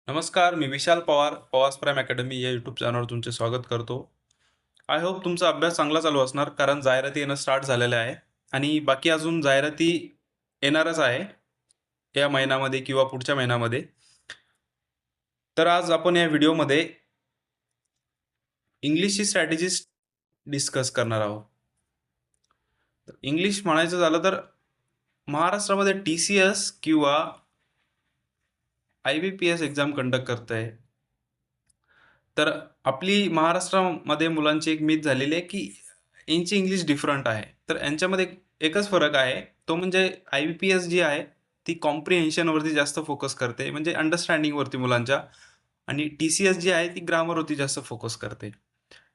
नमस्कार, मी विशाल Pawar, Pawar's prime academy या YouTube चॅनलवर तुमचे स्वागत करतो. आय होप तुमचा अभ्यास चांगला चालू असणार, कारण जाहिराती येणं स्टार्ट झालेल्या आहे आणि बाकी अजून जाहिराती येणारच आहे या महिन्यामध्ये किंवा पुढच्या महिन्यामध्ये. तर आज आपण या व्हिडिओमध्ये इंग्लिशची स्ट्रॅटेजीज डिस्कस करणार आहोत. तर इंग्लिश म्हणायचं झालं तर महाराष्ट्रामध्ये TCS किंवा IBPS एक्झाम कंडक्ट करत आहे. तर आपली महाराष्ट्रामध्ये मुलांची एक मिथ झालेली आहे, की यांची इंग्लिश डिफरंट आहे. तर यांच्यामध्ये एकच फरक आहे, तो म्हणजे IBPS जी आहे, ती कॉम्प्रिहेन्शनवरती जास्त फोकस करते, म्हणजे अंडरस्टँडिंगवरती मुलांच्या, आणि TCS जी आहे, ती ग्रामरवरती जास्त फोकस करते.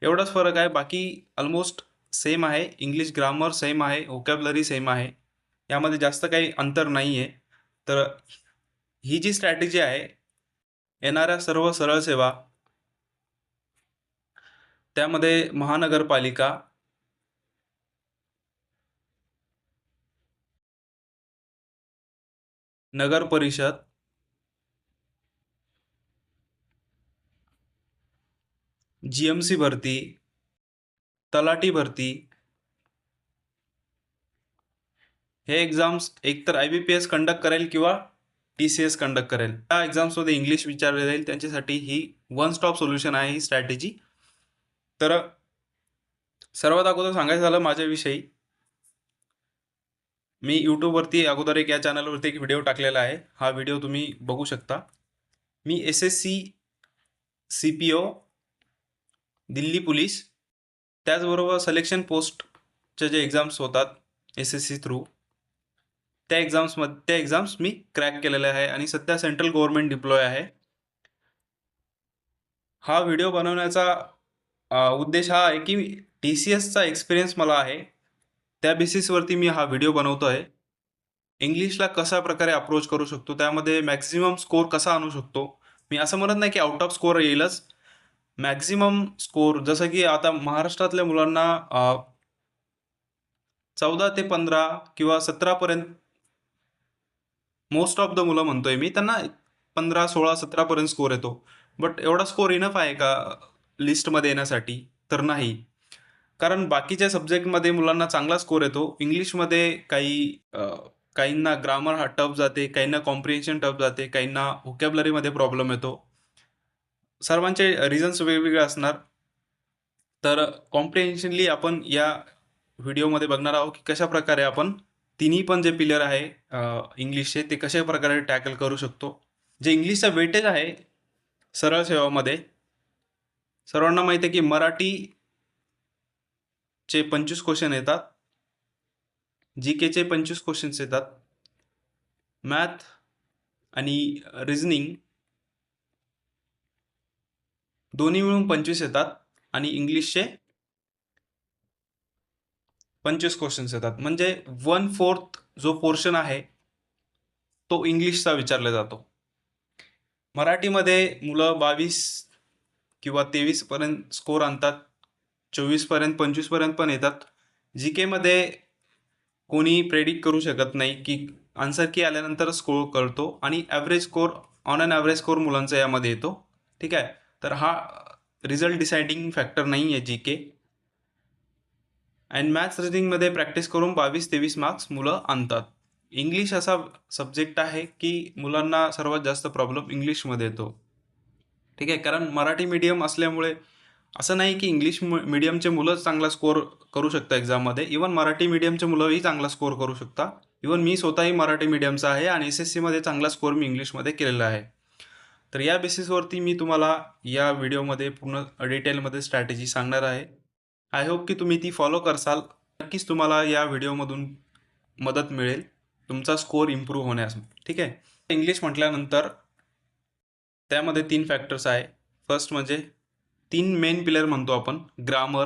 एवढाच फरक आहे, बाकी ऑलमोस्ट सेम आहे. इंग्लिश ग्रामर सेम आहे, व्होकॅब्युलरी सेम आहे. यामध्ये जास्त काही अंतर नाही आहे. तर ही जी स्ट्रॅटेजी आहे, येणाऱ्या सर्व सरळ सेवा, त्यामध्ये महानगरपालिका, नगर परिषद, GMC भरती, तलाठी भरती, हे एक्झाम्स एकतर IBPS कंडक्ट करेल किंवा TCS कंडक्ट करेल. त्या एक्झाम्समध्ये इंग्लिश विचारले जाईल, त्यांच्यासाठी ही वन स्टॉप सोल्युशन आहे ही स्ट्रॅटेजी. तर सर्वात अगोदर सांगायचं झालं माझ्याविषयी, मी यूट्यूबवरती अगोदर या चॅनलवरती एक व्हिडिओ टाकलेला आहे. हा व्हिडिओ तुम्ही बघू शकता. मी SSC, CPO, दिल्ली पोलीस, त्याचबरोबर सिलेक्शन पोस्टचे जे एक्झाम्स होतात SSC थ्रू, त्या एक्झाम्स मी क्रॅक केलेल्या आहे आणि सध्या सेंट्रल गव्हर्नमेंट डिप्लॉय आहे. हा व्हिडिओ बनवण्याचा उद्देश हा आहे की TCSचा एक्सपिरियन्स मला आहे, त्या बेसिसवरती मी हा व्हिडिओ बनवतो आहे. इंग्लिशला कशा प्रकारे अप्रोच करू शकतो, त्यामध्ये मॅक्झिमम स्कोर कसा आणू शकतो. मी असं म्हणत नाही की आउट ऑफ स्कोर येईलच, मॅक्झिमम स्कोर, जसं की आता महाराष्ट्रातल्या मुलांना 14 ते 15 किंवा 17 पर्यंत, मोस्ट ऑफ द मुलं म्हणतोय मी, त्यांना 15, 16, 17 पर्यंत स्कोर येतो. बट एवढा स्कोर इनफ आहे का लिस्टमध्ये येण्यासाठी? तर नाही. कारण बाकीच्या सब्जेक्टमध्ये मुलांना चांगला स्कोर येतो. इंग्लिशमध्ये काहींना ग्रामर हा टफ जाते, काहींना कॉम्प्रिहेन्शन टफ जाते, काहींना व्होकॅब्युलरीमध्ये प्रॉब्लेम येतो. सर्वांचे रिझन्स वेगवेगळे असणार. तर कॉम्प्रिहेन्शनली आपण या व्हिडिओमध्ये बघणार आहोत की कशा प्रकारे आपण तिन्ही पण जे पिलर आहे इंग्लिशचे, ते कशा प्रकारे टॅकल करू शकतो. जे इंग्लिशचा वेटेज आहे सरळ सेवामध्ये, सर्वांना माहिती आहे की मराठीचे 25 क्वेश्चन येतात, GKचे 25 क्वेश्चन्स येतात, मॅथ आणि रिझनिंग दोन्ही मिळून 25 येतात, आणि इंग्लिशचे 25 क्वेश्चन्स येतात. म्हणजे 1/4 जो पोर्शन आहे तो इंग्लिशचा विचारला जातो. मराठीमध्ये मुलं 22 किंवा 23 पर्यंत स्कोर आणतात, 24 पर्यंत, 25 पर्यंत पण येतात. GKमध्ये कोणी प्रेडिक्ट करू शकत नाही की आन्सर की आल्यानंतर स्कोर कळतो, आणि average score, on an average score मुलांचा यामध्ये येतो. ठीक आहे. तर हा रिझल्ट डिसाइडिंग फॅक्टर नाही आहे GK. अँड मॅथ्स रिझनिंगमध्ये प्रॅक्टिस करून 22-23 मार्क्स मुलं आणतात. इंग्लिश असा सब्जेक्ट आहे की मुलांना सर्वात जास्त प्रॉब्लेम इंग्लिशमध्ये येतो. ठीक आहे. कारण मराठी मीडियम असल्यामुळे असं नाही की इंग्लिश मीडियमचे मुलंच चांगला स्कोर करू शकतात एक्झाममध्ये. इवन मराठी मीडियमचे मुलंही चांगला स्कोर करू शकतात. इवन मी स्वतःही मराठी मीडियमचा आहे आणि SSCमध्ये चांगला स्कोर मी इंग्लिशमध्ये केलेला आहे. तर या बेसिसवरती मी तुम्हाला या व्हिडिओमध्ये पूर्ण डिटेलमध्ये स्ट्रॅटेजी सांगणार आहे. आय होप की तुम्ही ती फॉलो करसाल. नक्कीच तुम्हाला या व्हिडिओमधून मदत मिळेल तुमचा स्कोर इम्प्रूव्ह होण्यास. ठीक आहे. इंग्लिश म्हटल्यानंतर त्यामध्ये 3 फॅक्टर्स आहे. फर्स्ट म्हणजे 3 मेन पिलर म्हणतो आपण, ग्रामर,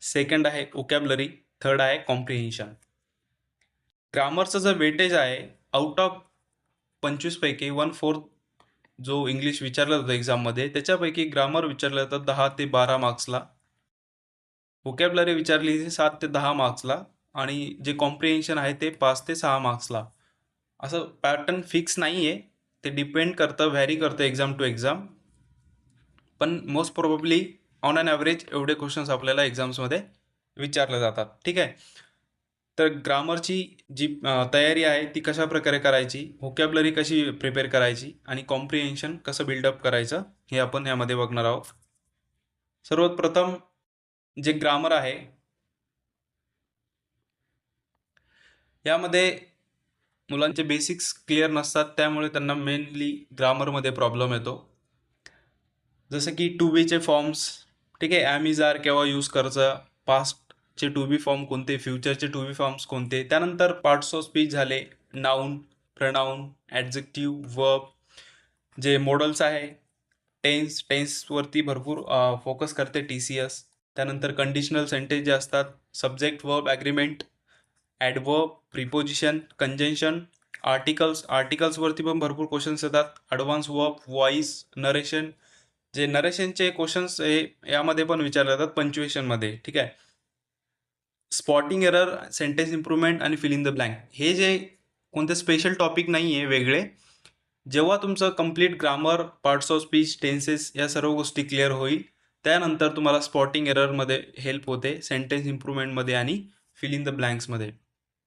सेकंड आहे व्होकॅब्युलरी, थर्ड आहे कॉम्प्रिहेन्शन. ग्रामरचं जर वेटेज आहे, आउट ऑफ 25 पैकी 1/4 जो इंग्लिश विचारला जातो एक्झाममध्ये, त्याच्यापैकी ग्रामर विचारलं जातं 10 ते 12 मार्क्सला, व्होकॅब्युलरी विचारली 7 ते 10 मार्क्सला, आणि जे कॉम्प्रिहेन्शन आहे ते 5 ते 6 मार्क्सला. असं पॅटर्न फिक्स नाही आहे. ते डिपेंड करतं, व्हॅरी करतं एक्झाम टू एक्झाम. पण most probably on an average एवढे क्वेश्चन्स आपल्याला एक्झाम्समध्ये विचारले जातात. ठीक आहे. तर ग्रामरची जी तयारी आहे ती कशा प्रकारे करायची, व्होकॅब्युलरी कशी प्रिपेअर करायची आणि कॉम्प्रिहेन्शन कसं बिल्डअप करायचं हे आपण यामध्ये बघणार आहोत. सर्वात प्रथम जे ग्रामर आहे यामध्ये मुलांचे बेसिक्स क्लिअर नसतात, त्यामुळे त्यांना मेनली ग्रामरमध्ये प्रॉब्लेम येतो. जसं की टू बीचे फॉर्म्स, ठीक आहे, ॲम इज आर केव्हा यूज करायचं, पास्टचे टू बी फॉर्म कोणते, फ्युचरचे टू बी फॉर्म्स कोणते, त्यानंतर पार्ट्स ऑफ स्पीच झाले, नाऊन, प्रनाऊन, ॲडजेक्टिव्ह, वर्ब, जे मॉडल्स आहे, टेन्सवरती भरपूर फोकस करते TCS. त्यानंतर कंडिशनल सेंटेन्स जे असतात, subject, verb, agreement, adverb, preposition, conjunction, आर्टिकल्सवरती पण भरपूर क्वेश्चन्स येतात. ॲडव्हान्स वर्ब, व्हॉइस, नरेशन, जे नरेशनचे क्वेश्चन्स हे यामध्ये पण विचारले जातात पंच्युएशनमध्ये. ठीक आहे. स्पॉटिंग एरर, सेंटेन्स इम्प्रूव्हमेंट आणि फिल इन द ब्लँक, हे जे कोणते स्पेशल टॉपिक नाही आहे वेगळे. जेव्हा तुमचं complete grammar, parts of speech, tenses या सर्व गोष्टी क्लिअर होईल, त्यानंतर तुम्हाला स्पॉटिंग एररमध्ये हेल्प होते, सेंटेन्स इम्प्रूव्हमेंटमध्ये आणि फिल इन द ब्लँक्समध्ये.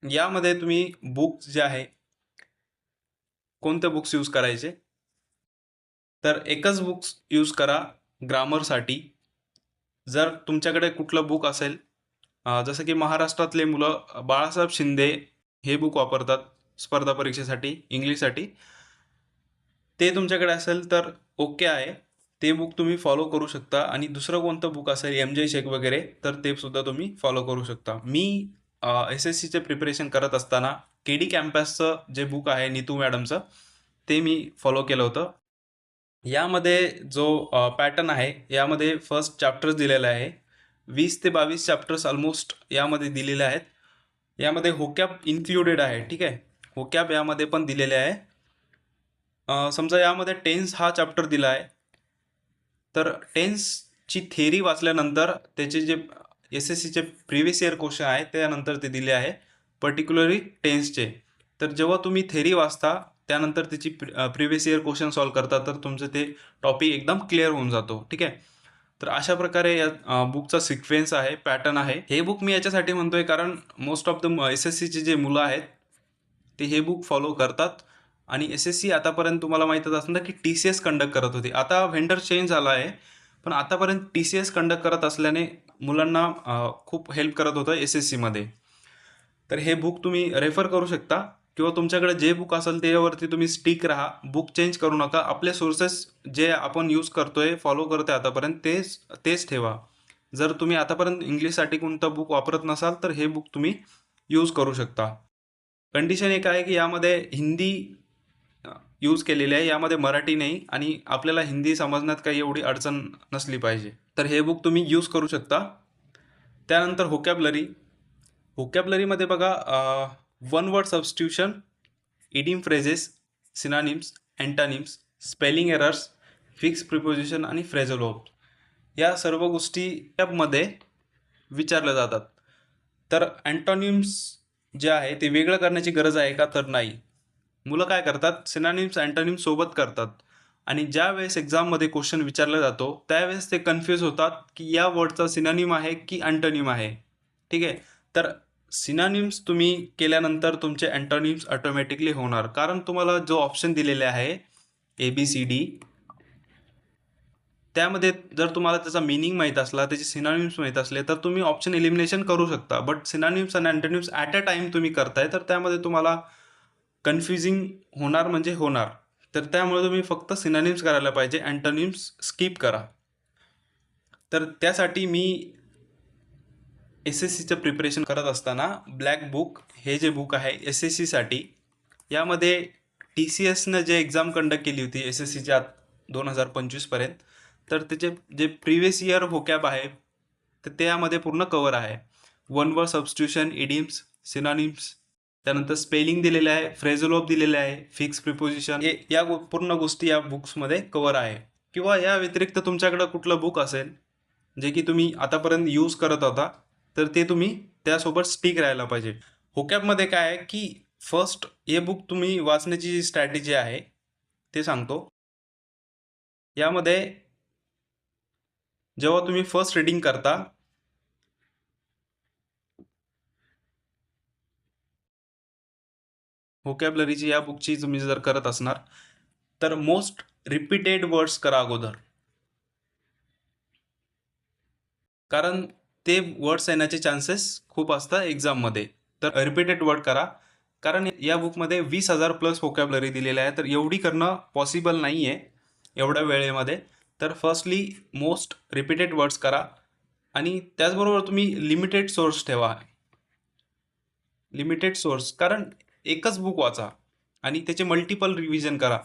यामध्ये तुम्ही बुक्स जे आहे, कोणते बुक्स यूज करायचे, तर एकच बुक्स यूज करा ग्रामरसाठी. जर तुमच्याकडे कुठलं बुक असेल, जसं की महाराष्ट्रातले मुलं बाळासाहेब शिंदे हे बुक वापरतात स्पर्धा परीक्षेसाठी, इंग्लिशसाठी, ते तुमच्याकडे असेल तर ओके आहे, ते बुक तुम्ही फॉलो करू शकता. आणि दुसरं कोणतं बुक असेल MJ शेख वगैरे, तर ते सुद्धा तुम्ही फॉलो करू शकता. मी SSCचे प्रिपरेशन करत असताना KD कॅम्पसचं जे बुक आहे नीतू मॅडमचं, ते मी फॉलो केलं होतं. यामध्ये जो पॅटर्न आहे, यामध्ये फर्स्ट चॅप्टर्स दिलेला आहे, 20 ते 22 चॅप्टर्स ऑलमोस्ट यामध्ये दिलेले आहेत. यामध्ये होकॅब इन्क्लुडेड आहे. ठीक आहे, होकॅब यामध्ये पण दिलेले आहे. समजा यामध्ये टेन्स हा चॅप्टर दिला आहे, तर टेन्सची थेरी वाचल्यानंतर त्याचे जे SSCचे प्रिव्हियस इयर क्वेश्चन आहे त्यानंतर ते दिले आहे, पर्टिक्युलरली टेन्सचे. तर जेव्हा तुम्ही थेरी वाचता त्यानंतर त्याची प्रिव्हियस इयर क्वेश्चन सॉल्व्ह करता, तर तुमचं ते टॉपिक एकदम क्लिअर होऊन जातो. ठीक आहे. तर अशा प्रकारे या बुकचा सिक्वेन्स आहे, पॅटर्न आहे. हे बुक मी याच्यासाठी म्हणतोय कारण मोस्ट ऑफ द SSCचे जे मुलं आहेत ते हे बुक फॉलो करतात. आणि SSC आतापर्यंत तुम्हाला माहीतच असणार की TCS कंडक्ट करत होती. आता व्हेंडर चेंज झाला आहे, पण आतापर्यंत TCS कंडक्ट करत असल्याने मुलांना खूप हेल्प करत होतं SSCमध्ये. तर हे बुक तुम्ही रेफर करू शकता, किंवा तुमच्याकडे जे बुक असेल त्याच्यावरती तुम्ही स्टिक राहा, बुक चेंज करू नका. आपले सोर्सेस जे आपण यूज करतोय, फॉलो करतोय आतापर्यंत, तेच ठेवा. जर तुम्ही आतापर्यंत इंग्लिशसाठी कोणतं बुक वापरत नसाल तर हे बुक तुम्ही यूज करू शकता. कंडिशन एक आहे की यामध्ये हिंदी यूज केलेली आहे, यामध्ये मराठी नाही, आणि आपल्याला हिंदी समजण्यात काही एवढी अडचण नसली पाहिजे. तर हे बुक तुम्ही यूज करू शकता. त्यानंतर व्होकॅब्युलरीमध्ये बघा, one word substitution, idiom phrases, synonyms, अँटॉनिम्स, spelling errors, fix preposition आणि फ्रेझल वर्ब, या सर्व गोष्टी मध्ये विचारल्या जातात. तर अँटॉनिम्स जे आहे ते वेगळं करण्याची गरज आहे का, तर नाही. मुलं काय करतात, सिनॉनिम्स अँटॉनिम्स सोबत करतात, आणि ज्या वेळेस एक्झाममध्ये क्वेश्चन विचारला जातो त्यावेळेस ते कन्फ्यूज होतात की या वर्डचा सिनॉनिम आहे की अँटॉनिम आहे. ठीक आहे. तर सिनॉनिम्स तुम्ही केल्यानंतर तुमचे अँटॉनिम्स ऑटोमॅटिकली होणार, कारण तुम्हाला जो ऑप्शन दिलेले आहे ABCD, त्यामध्ये जर तुम्हाला त्याचा मिनिंग माहीत असला, त्याचे सिनॉनिम्स माहीत असले, तर तुम्ही ऑप्शन एलिमिनेशन करू शकता. बट सिनॉनिम्स आणि अँटॉनिम्स ॲट अ टाइम तुम्ही करताय, तर त्यामध्ये तुम्हाला कन्फ्युजिंग होणार म्हणजे होणार. तर त्यामुळे तुम्ही फक्त सिनॉनिम्स करायला पाहिजे, अँटॉनिम्स स्किप करा. तर त्यासाठी मी SSCचं प्रिपरेशन करत असताना ब्लॅक बुक हे जे बुक आहे SSCसाठी, यामध्ये TCSनं जे एक्झाम कंडक्ट केली होती SSCच्या 2025पर्यंत, तर त्याचे जे प्रिव्हियस इयर व्होकॅब आहे तर त्यामध्ये पूर्ण कवर आहे. One word substitution, idioms, synonyms, त्यानंतर स्पेलिंग दिलेले आहे, फ्रेझल वर्ब दिलेले आहे, फिक्स प्रिपोजिशन, या पूर्ण गोष्टी या बुक्समध्ये कवर आहे. किंवा या व्यतिरिक्त तुमच्याकडं कुठलं बुक असेल जे की तुम्ही आतापर्यंत यूज करत होता, तर ते तुम्ही त्यासोबत स्टिक राहायला पाहिजे. होकॅबमध्ये काय आहे की फर्स्ट हे बुक तुम्ही वाचण्याची जी स्ट्रॅटेजी आहे ते सांगतो. यामध्ये जेव्हा तुम्ही फर्स्ट रीडिंग करता, व्होकॅब्लरीची या बुकची तुम्ही जर करत असणार तर मोस्ट रिपीटेड वर्ड्स करा अगोदर, कारण ते वर्ड्स येण्याचे चान्सेस खूप असतात एक्झाममध्ये. तर रिपीटेड वर्ड करा, कारण या बुकमध्ये 20,000 प्लस व्होकॅब्लरी दिलेल्या आहे, तर एवढी करणं पॉसिबल नाही आहे एवढ्या वेळेमध्ये. तर फर्स्टली मोस्ट रिपीटेड वर्ड्स करा आणि त्याचबरोबर तुम्ही लिमिटेड सोर्स ठेवा. लिमिटेड सोर्स, कारण एकच बुक वाचा आणि त्याचे मल्टिपल रिव्हिजन करा.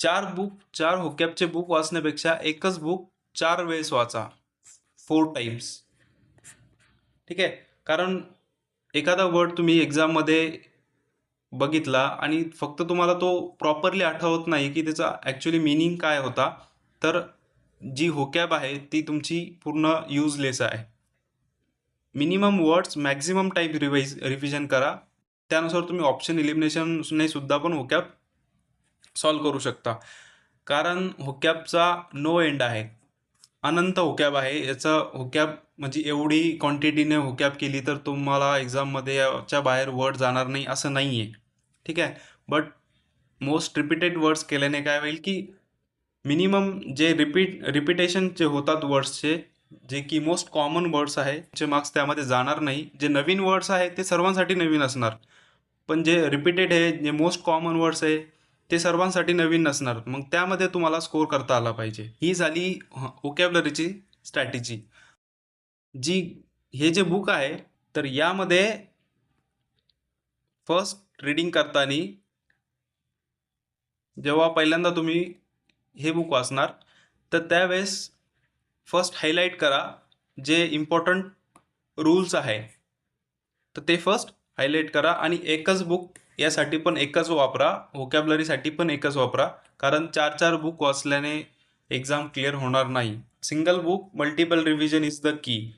चार व्होकॅबचे बुक वाचण्यापेक्षा एकच बुक 4 वेळेस वाचा, 4 टाइम्स. ठीक आहे, कारण एखादा वर्ड तुम्ही एक्झाममध्ये बघितला आणि फक्त तुम्हाला तो प्रॉपरली आठवत नाही की त्याचा ॲक्च्युली मिनिंग काय होता, तर जी व्होकॅब आहे ती तुमची पूर्ण युजलेस आहे. Minimum words maximum type revision करा. त्यानुसार तुम्ही ऑप्शन इलिमिनेशनने सुद्धा पण व्होकॅब सॉल्व करू शकता, कारण व्होकॅबचा नो एंड आहे, अनंत व्होकॅब आहे. याचा व्होकॅब म्हणजे एवढी क्वांटिटीने व्होकॅब केली तर तुम्हाला एक्झाममध्ये याच्या बाहेर वर्ड जाणार नाही असं नाही आहे. ठीक आहे, बट मोस्ट रिपीटेड वर्ड्स केल्याने काय होईल की मिनिमम जे रिपिटेशन जे होतात वर्ड्सचे, जे की मोस्ट कॉमन वर्ड्स आहे, जे मार्क्स त्यामध्ये जाणार नाही. जे नवीन वर्ड्स आहे ते सर्वांसाठी नवीन असणार, पण जे रिपीटेड आहे, जे मोस्ट कॉमन वर्ड्स आहे ते सर्वांसाठी नवीन नसणार. मग त्यामध्ये तुम्हाला स्कोर करता आला पाहिजे. ही झाली व्होकॅब्लरीची स्ट्रॅटेजी. जी हे जे बुक आहे, तर यामध्ये फर्स्ट रीडिंग करताना जेव्हा पहिल्यांदा तुम्ही हे बुक वाचणार तर त्यावेळेस फर्स्ट हायलाईट करा जे इम्पॉर्टंट रूल्स आहे, तर ते फर्स्ट हायलाईट करा. आणि एकच बुक यासाठी पण एकच वापरा, व्होकॅब्लरीसाठी पण एकच वापरा, कारण 4 बुक वाचल्याने एक्झाम क्लिअर होणार नाही. Single book multiple revision is the key.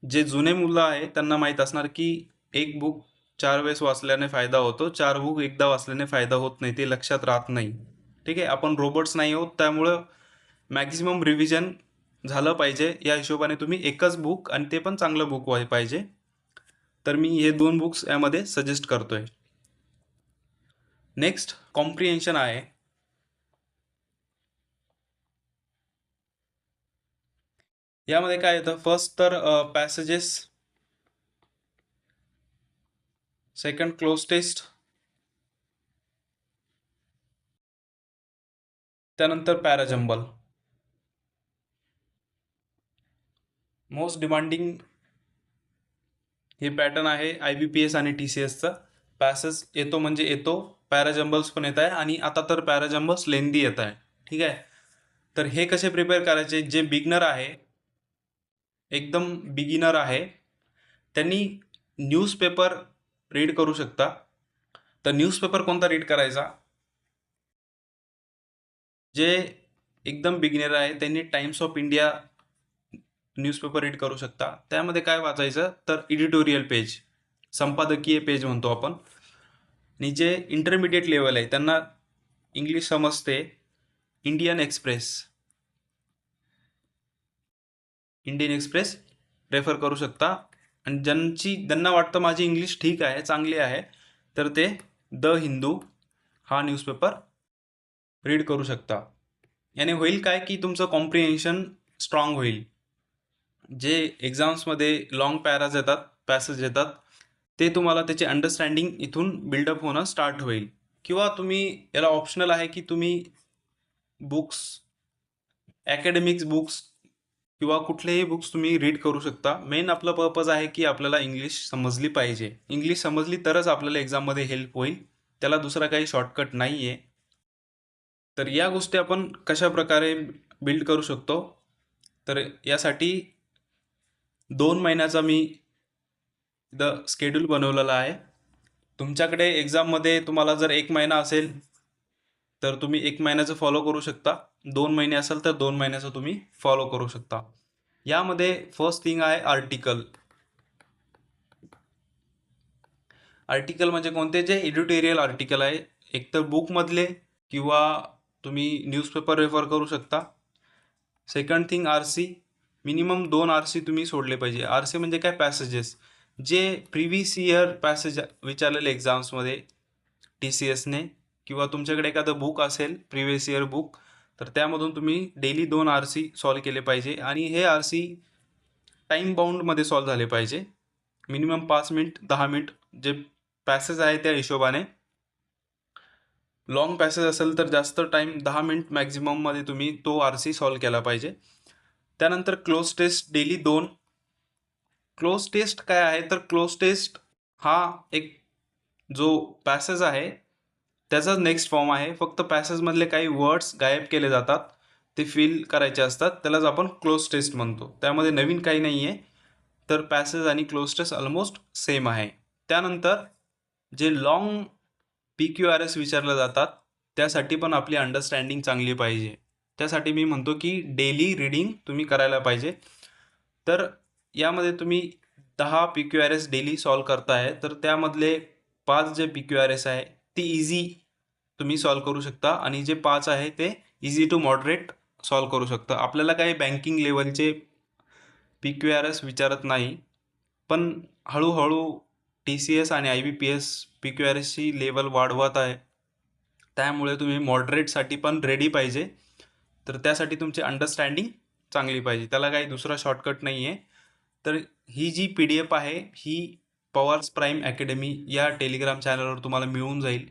जे जुने मुलं आहे त्यांना माहीत असणार की एक बुक 4 वेळेस वाचल्याने फायदा होतो, 4 बुक एकदा वाचल्याने फायदा होत नाही, ते लक्षात राहत नाही. ठीक आहे, आपण रोबोट्स नाही आहोत, त्यामुळं मॅक्झिमम रिव्हिजन झालं पाहिजे. या हिशोबाने तुम्ही एकच बुक, आणि ते पण चांगलं बुक पाहिजे. तर मी हे 2 बुक्स यामध्ये सजेस्ट करतोय. नेक्स्ट कॉम्प्रिहेन्शन आहे. यामध्ये काय येतं, फर्स्ट तर पॅसेजेस, सेकंड क्लोज टेस्ट, त्यानंतर पॅराजंबल. मोस्ट डिमांडिंग हे पॅटर्न आहे IBPS आणि TCSचं. पॅसेज येतो म्हणजे येतो, पॅराजंबल्स पण येत आहे, आणि आता तर पॅराजंबल्स लेंदी येत आहे. ठीक आहे, तर हे कसे प्रिपेअर करायचे, जे बिगनर आहे, एकदम बिगिनर आहे, त्यांनी न्यूजपेपर रीड करू शकता. तर न्यूजपेपर कोणता रीड करायचा, जे एकदम बिगिनर आहे त्यांनी times of India newspaper read करू शकता. त्यामध्ये काय वाचायचं, तर एडिटोरियल पेज, संपादकीय पेज म्हणतो आपण. आणि जे इंटरमिडिएट लेवल आहे त्यांना इंग्लिश समजते, इंडियन एक्सप्रेस रेफर करू शकता. आणि ज्यांना वाटतं माझी इंग्लिश ठीक आहे, चांगली आहे, तर ते द हिंदू हा न्यूजपेपर रीड करू शकता. याने होईल काय की तुमचं कॉम्प्रिहेन्शन स्ट्रॉंग होईल. जे एक्झाम्समध्ये लॉंग पॅसेज येतात, ते तुम्हाला त्याचे अंडरस्टँडिंग इथून बिल्डअप होणं स्टार्ट होईल. किंवा तुम्ही याला ऑप्शनल आहे की तुम्ही बुक्स, अकॅडमिक्स बुक्स किंवा कुठलेही बुक्स तुम्ही रीड करू शकता. मेन आपलं पर्पज आहे की आपल्याला इंग्लिश समजली पाहिजे. इंग्लिश समजली तरच आपल्याला एक्झाममध्ये हेल्प होईल, त्याला दुसरा काही शॉर्टकट नाही आहे. तर या गोष्टी आपण कशा प्रकारे बिल्ड करू शकतो, तर यासाठी 2 महिन्याचा मी स्केड्यूल बनवलेला आहे. तुमच्याकडे एक्झाममध्ये तुम्हाला जर 1 महिना असेल तर तुम्ही 1 महिन्याचं फॉलो करू शकता, 2 महिने असेल तर 2 महिन्याचं तुम्ही फॉलो करू शकता. यामध्ये फर्स्ट थिंग आहे आर्टिकल. आर्टिकल म्हणजे कोणते, जे एडिटोरियल आर्टिकल आहे, एकतर बुकमधले किंवा तुम्ही न्यूजपेपर रेफर करू शकता. Second thing RC, minimum 2 RC तुम्ही सोडले पाहिजे. RC म्हणजे काय, पॅसेजेस जे प्रिव्हियस इयर पॅसेज विचारलेले एक्झाम्समध्ये TCSने, किंवा तुमच्याकडे एखादं बुक असेल प्रिव्हियस इयर बुक, तर त्यामधून तुम्ही डेली 2 RC सॉल्व केले पाहिजे. आणि हे RC टाईम बाउंडमध्ये सॉल्व झाले पाहिजे. मिनिमम 5 मिनिट 10 मिनिट जे पॅसेज आहे त्या हिशोबाने. लॉंग पॅसेज असेल तर जास्त टाईम 10 मिनिट मॅक्झिमममध्ये तुम्ही तो RC सॉल्व केला पाहिजे. त्यानंतर cloze test daily 2. Cloze test काय आहे, तर क्लोज टेस्ट हा एक जो पॅसेज आहे त्याचाच नेक्स्ट फॉर्म आहे. फक्त पॅसेजमधले काही वर्ड्स गायब केले जातात, ते फिल करायचे असतात, त्यालाच आपण क्लोज टेस्ट म्हणतो. त्यामध्ये नवीन काही नाही आहे. तर पॅसेज आणि क्लोज टेस्ट ऑलमोस्ट सेम आहे. त्यानंतर जे लॉंग PQRS विचारले जातात त्यासाठी पण आपली अंडरस्टँडिंग चांगली पाहिजे. त्यासाठी मी म्हणतो की डेली रीडिंग तुम्ही करायला पाहिजे. तर यामध्ये तुम्ही 10 PQRS डेली सॉल्व करताय, तर त्यामधले 5 जे PQRS आहे ती इझी तुम्ही सॉल्व करू शकता, आणि जे 5 आहे ते इझी टू मॉडरेट सॉल्व करू शकता. आपल्याला काही बँकिंग लेवलचे PQRS विचारत नाही, पण हळूहळू TCS आणि IBPS PQRSची लेवल वाढवत आहे. त्यामुळे तुम्ही मॉडरेटसाठी पण रेडी पाहिजे. तर त्यासाठी तुमची अंडरस्टँडिंग चांगली पाहिजे, त्याला काही दुसरा शॉर्टकट नाही आहे. तर ही जी PDF आहे ही पवार्स प्राईम अकॅडमी या टेलिग्राम चॅनलवर तुम्हाला मिळून जाईल.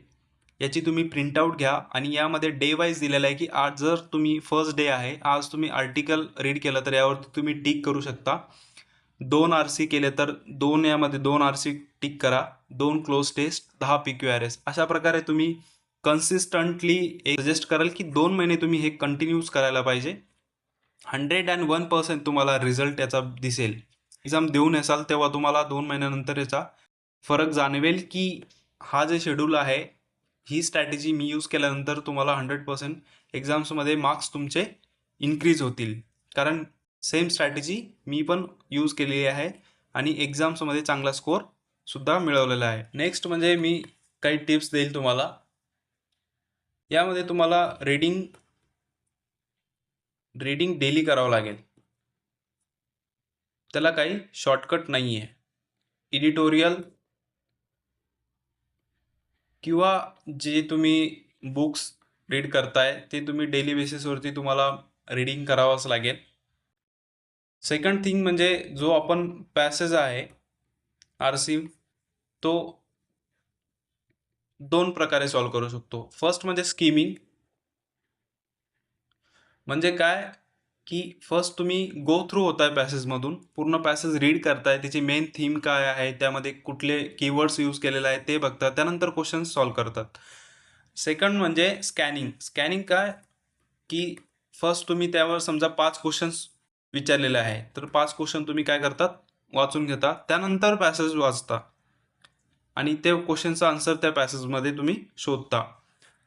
याची तुम्ही प्रिंटआउट घ्या, आणि यामध्ये डे वाईज दिलेलं आहे की आज जर तुम्ही फर्स्ट डे आहे, आज तुम्ही आर्टिकल रीड केलं तर यावरती तुम्ही टिक करू शकता. 2 RC केले तर 2 यामध्ये 2 RC टिक करा. 2 क्लोज टेस्ट, 10 PQRS. अशा प्रकारे तुम्ही कन्सिस्टंटली सजेस्ट कराल की 2 महिने तुम्ही हे कंटिन्यूज करायला पाहिजे. 101% तुम्हाला रिझल्ट याचा दिसेल. एक्झाम देऊन येसाल तेव्हा तुम्हाला 2 महिन्यानंतर याचा फरक जाणवेल की हा जे शेड्यूल आहे, ही स्ट्रॅटेजी मी यूज केल्यानंतर तुम्हाला 100% एक्झाम्समध्ये मार्क्स तुमचे इन्क्रीज होतील. कारण सेम स्ट्रॅटेजी मी पण यूज केलेली आहे आणि एक्झाम्समध्ये चांगला स्कोअर सुद्धा मिळवलेला आहे. नेक्स्ट म्हणजे मी काही टिप्स देईल तुम्हाला. यामध्ये तुम्हाला रीडिंग डेली करावं लागेल. त्याला काही शॉर्टकट नाही आहे. एडिटोरियल किंवा जे तुम्ही बुक्स रीड करताय ते तुम्ही डेली बेसिसवरती तुम्हाला रीडिंग करावंच लागेल. सेकंड थिंग म्हणजे जो आपण पॅसेज आहे RC, तो 2 प्रकारे सॉल्व करू शकतो. फर्स्ट म्हणजे स्कीमिंग. म्हणजे काय की फर्स्ट तुम्ही गो थ्रू होताय पॅसेजमधून, पूर्ण पॅसेज रीड करताय, त्याची मेन थीम काय आहे, त्यामध्ये कुठले कीवर्ड्स यूज केलेले आहेत ते बघतात, त्यानंतर क्वेश्चन्स सॉल्व करतात. सेकंड म्हणजे स्कॅनिंग. स्कॅनिंग काय की फर्स्ट तुम्ही त्यावर समजा 5 क्वेश्चन्स विचारलेले आहे, तर 5 क्वेश्चन तुम्ही काय करतात, वाचून घेता, त्यानंतर पॅसेज वाचता आणि ते क्वेश्चनचा आन्सर त्या पॅसेजमध्ये तुम्ही शोधता.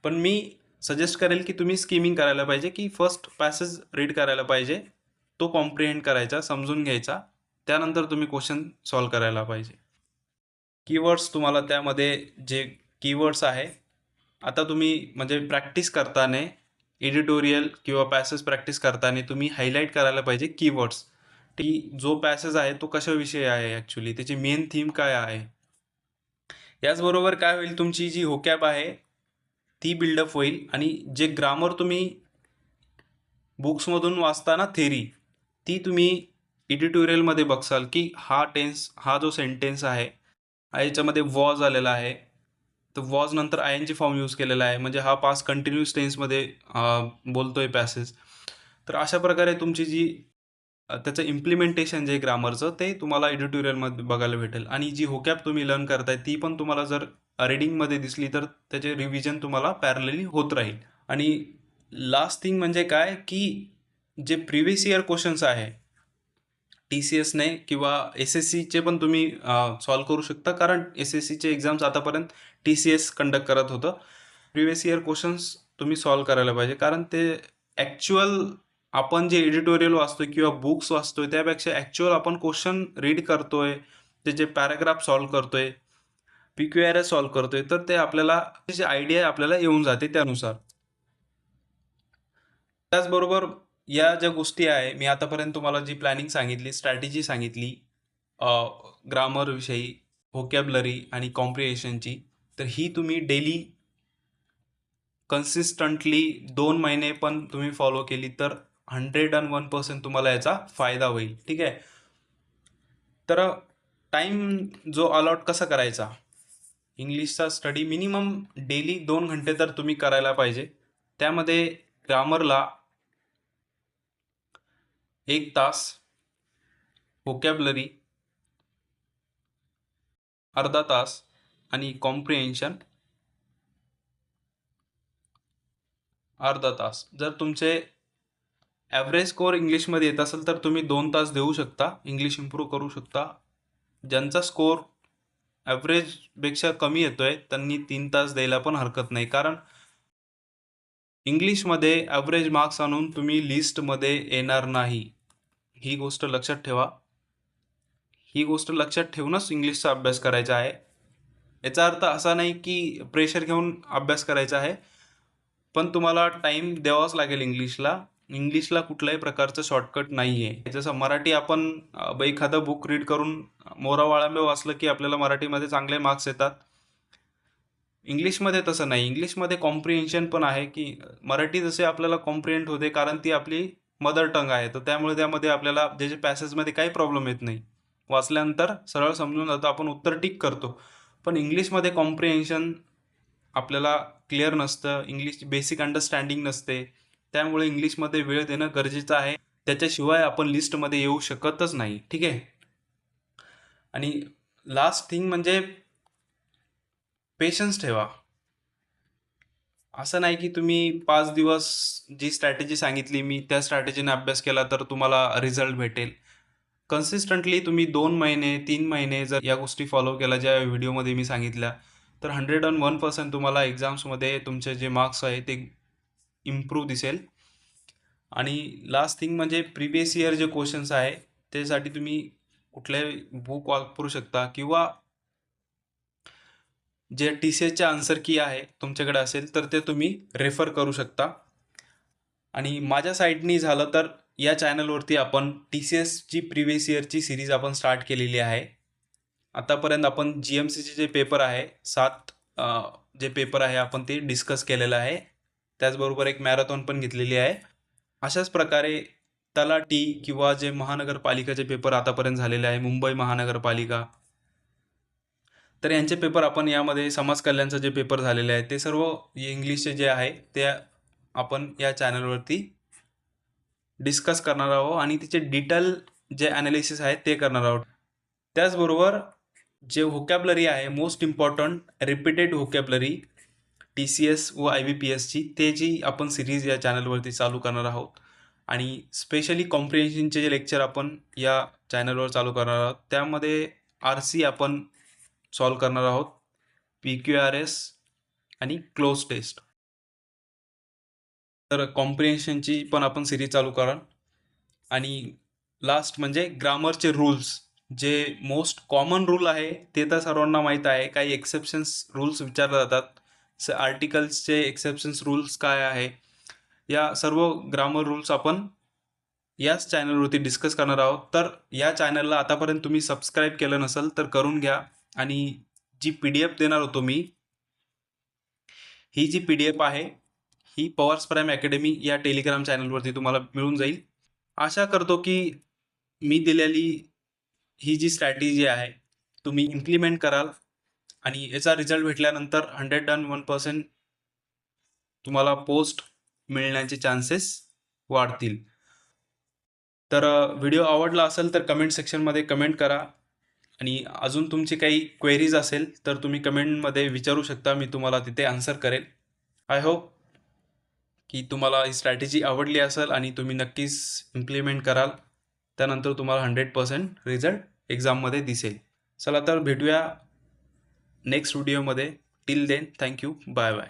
पण मी सजेस्ट करेल की तुम्ही स्कीमिंग करायला पाहिजे, की फर्स्ट पॅसेज रीड करायला पाहिजे, तो कॉम्प्रिहेंड करायचा, समजून घ्यायचा, त्यानंतर तुम्ही क्वेश्चन सॉल्व करायला पाहिजे. कीवर्ड्स तुम्हाला त्यामध्ये जे कीवर्ड्स आहे, आता तुम्ही म्हणजे प्रॅक्टिस करताना एडिटोरियल किंवा पॅसेज प्रॅक्टिस करताना तुम्ही हायलाईट करायला पाहिजे कीवर्ड्स, की जो पॅसेज आहे तो कशाविषयी आहे, ॲक्च्युली त्याची मेन थीम काय आहे. याचबरोबर काय होईल, तुमची जी होकॅब आहे ती बिल्डअप होईल, आणि जे ग्रामर तुम्ही बुक्समधून वाचताना थेरी, ती तुम्ही एडिटोरियलमध्ये बघसाल की हा टेन्स, हा जो सेंटेन्स आहे याच्यामध्ये वॉज आलेला आहे, तर वॉज नंतर ING फॉर्म यूज केलेला आहे, म्हणजे हा पास्ट कंटिन्यूस टेन्समध्ये बोलतोय पॅसेज. तर अशा प्रकारे तुमची जी त्याचं इम्प्लिमेंटेशन जे ग्रामरचं ते तुम्हाला एडिटोरियलमध्ये बघायला भेटेल. आणि जी होकॅब तुम्ही लर्न करताय ती पण तुम्हाला जर रीडिंगमध्ये दिसली तर त्याचे रिव्हिजन तुम्हाला पॅरलली होत राहील. आणि लास्ट थिंग म्हणजे काय की जे प्रिव्हियस इयर क्वेश्चन्स आहे TCSने किंवा SSCचे पण तुम्ही सॉल्व करू शकता, कारण SSCचे एक्झाम्स आतापर्यंत TCS कंडक्ट करत होतं. प्रिव्हियस इयर क्वेश्चन्स तुम्ही सॉल्व करायला पाहिजे, कारण ते ॲक्च्युअल आपण जे एडिटोरियल वाचतोय किंवा बुक्स वाचतोय त्यापेक्षा ॲक्च्युअल आपण क्वेश्चन रीड करतोय, ते जे पॅराग्राफ सॉल्व करतोय, PQRS सॉल्व्ह करतोय, तर ते आपल्याला त्याची आयडिया आपल्याला येऊन जाते त्यानुसार. त्याचबरोबर या ज्या गोष्टी आहे, मी आतापर्यंत तुम्हाला जी प्लॅनिंग सांगितली, स्ट्रॅटेजी सांगितली, ग्रामरविषयी, व्होकॅब्युलरी आणि कॉम्प्रिहेन्शनची, तर ही तुम्ही डेली कन्सिस्टंटली 2 महिने पण तुम्ही फॉलो केली तर 101% तुम्हाला याचा फायदा होईल. ठीक आहे. तर टाइम जो अलॉट कसा करायचा, इंग्लिशचा स्टडी मिनिमम डेली 2 घंटे तर तुम्ही करायला पाहिजे. त्यामध्ये ग्रामरला 1 तास, व्होकॅब्युलरी अर्धा तास आणि कॉम्प्रिहेन्शन अर्धा तास. जर तुमचे ॲव्हरेज स्कोअर इंग्लिशमध्ये येत असेल तर तुम्ही 2 तास देऊ शकता, इंग्लिश इम्प्रूव्ह करू शकता. ज्यांचा स्कोअर ॲव्हरेजपेक्षा कमी येतोय त्यांनी 3 तास द्यायला पण हरकत नाही, कारण इंग्लिशमध्ये ॲव्हरेज मार्क्स आणून तुम्ही लिस्टमध्ये येणार नाही. ही गोष्ट लक्षात ठेवा. ही गोष्ट लक्षात ठेवूनच इंग्लिशचा अभ्यास करायचा आहे. याचा अर्थ असा नाही की प्रेशर घेऊन अभ्यास करायचा आहे, पण तुम्हाला टाइम द्यावाच लागेल इंग्लिशला. इंग्लिशला कुठल्याही प्रकारचं शॉर्टकट नाही आहे. जसं मराठी आपण एखादं बुक रीड करून मोरा वाळंबे वाचलं की आपल्याला मराठीमध्ये चांगले मार्क्स येतात. इंग्लिशमध्ये तसं नाही. इंग्लिशमध्ये कॉम्प्रिहेन्शन पण आहे, की मराठी जसे आपल्याला कॉम्प्रिहेंड होते कारण ती आपली मदर टंग आहे, तर त्यामुळे त्यामध्ये आपल्याला जे पॅसेजमध्ये काही प्रॉब्लेम येत नाही. वाचल्यानंतर सरळ समजून जातं, आपण उत्तर टिक करतो. पण इंग्लिशमध्ये कॉम्प्रिहेन्शन आपल्याला क्लिअर नसतं, इंग्लिशची बेसिक अंडरस्टँडिंग नसते. त्यामुळे इंग्लिशमध्ये वेळ देणं गरजेचं आहे. त्याच्याशिवाय आपण लिस्टमध्ये येऊ शकतच नाही. ठीक आहे. आणि लास्ट थिंग म्हणजे पेशन्स ठेवा. असं नाही की तुम्ही 5 दिवस जी स्ट्रॅटेजी सांगितली मी त्या स्ट्रॅटेजीने अभ्यास केला तर तुम्हाला रिझल्ट भेटेल. कन्सिस्टंटली तुम्ही 2 महिने 3 महिने जर या गोष्टी फॉलो केल्या ज्या व्हिडिओमध्ये मी सांगितल्या, तर 101% तुम्हाला एक्झाम्समध्ये तुमचे जे मार्क्स आहे ते इम्प्रूव्ह दिसेल. आणि लास्ट थिंग म्हणजे प्रिव्हियस इयर जे क्वेश्चन्स आहे त्यासाठी तुम्ही कुठल्याही बुक वापरू शकता, किंवा जे TCSचे आन्सर की आहे तुमच्याकडे असेल तर ते तुम्ही रेफर करू शकता. आणि माझ्या साईडनी झालं तर या चॅनलवरती आपण TCSची प्रिव्हियस इयरची सिरीज आपण स्टार्ट केलेली आहे. आतापर्यंत आपण GMCचे जे पेपर आहे 7 जे पेपर आहे आपण ते डिस्कस केलेलं आहे. त्याचबरोबर एक मॅरेथॉन पण घेतलेली आहे. अशाच प्रकारे तलाठी किंवा जे महानगरपालिकाचे पेपर आतापर्यंत झालेले आहे, मुंबई महानगरपालिका, तर यांचे पेपर आपण यामध्ये समाज कल्याणचे जे पेपर झालेले आहेत ते सर्व इंग्लिशचे जे आहे ते आपण या चॅनलवरती डिस्कस करणार आहोत आणि तिचे डिटेल जे ॲनालिसिस आहे ते करणार आहोत. त्याचबरोबर जे व्होकॅब्युलरी आहे most important repeated vocabulary TCS व IBPSची त्याची आपण सिरीज या चॅनलवरती चालू करणार आहोत. आणि स्पेशली कॉम्प्रिहेन्शनचे जे लेक्चर आपण या चॅनलवर चालू करणार आहोत, त्यामध्ये RC आपण सॉल्व करणार आहोत, PQRS आणि क्लोज टेस्ट. तर कॉम्प्रिहेन्शनची पण आपण सिरीज चालू कराल. आणि लास्ट म्हणजे ग्रामरचे रूल्स, जे मोस्ट कॉमन रूल आहे ते तर सर्वांना माहीत आहे. काही एक्सेप्शन्स रूल्स विचारले जातात, आर्टिकल्सचे एक्सेप्शन्स रूल्स काय आहे, या सर्व ग्रामर रूल्स आपण याच चॅनलवरती डिस्कस करणार आहोत. तर या चॅनलला आतापर्यंत तुम्ही सबस्क्राईब केलं नसेल तर करून घ्या. आणि जी PDF देणार होतो मी, ही जी PDF आहे ही पॉवर्स प्राईम अकॅडमी या टेलिग्राम चॅनलवरती तुम्हाला मिळून जाईल. आशा करतो की मी दिलेली ही जी स्ट्रॅटेजी आहे तुम्ही इम्प्लिमेंट कराल आणि याचा रिझल्ट भेटल्यानंतर 101% तुम्हाला पोस्ट मिळण्याचे चान्सेस वाढतील. तर व्हिडिओ आवडला असेल तर कमेंट सेक्शनमध्ये कमेंट करा. आणि अजून तुमची काही क्वेरीज असेल तर तुम्ही कमेंटमध्ये विचारू शकता, मी तुम्हाला तिथे आन्सर करेल. आय होप की तुम्हाला ही स्ट्रॅटेजी आवडली असेल आणि तुम्ही नक्कीच इम्प्लिमेंट कराल. त्यानंतर तुम्हाला 100% रिझल्ट एक्झाममध्ये दिसेल. चला तर भेटूया नेक्स्ट व्हिडिओमध्ये. Till then thank you. Bye bye.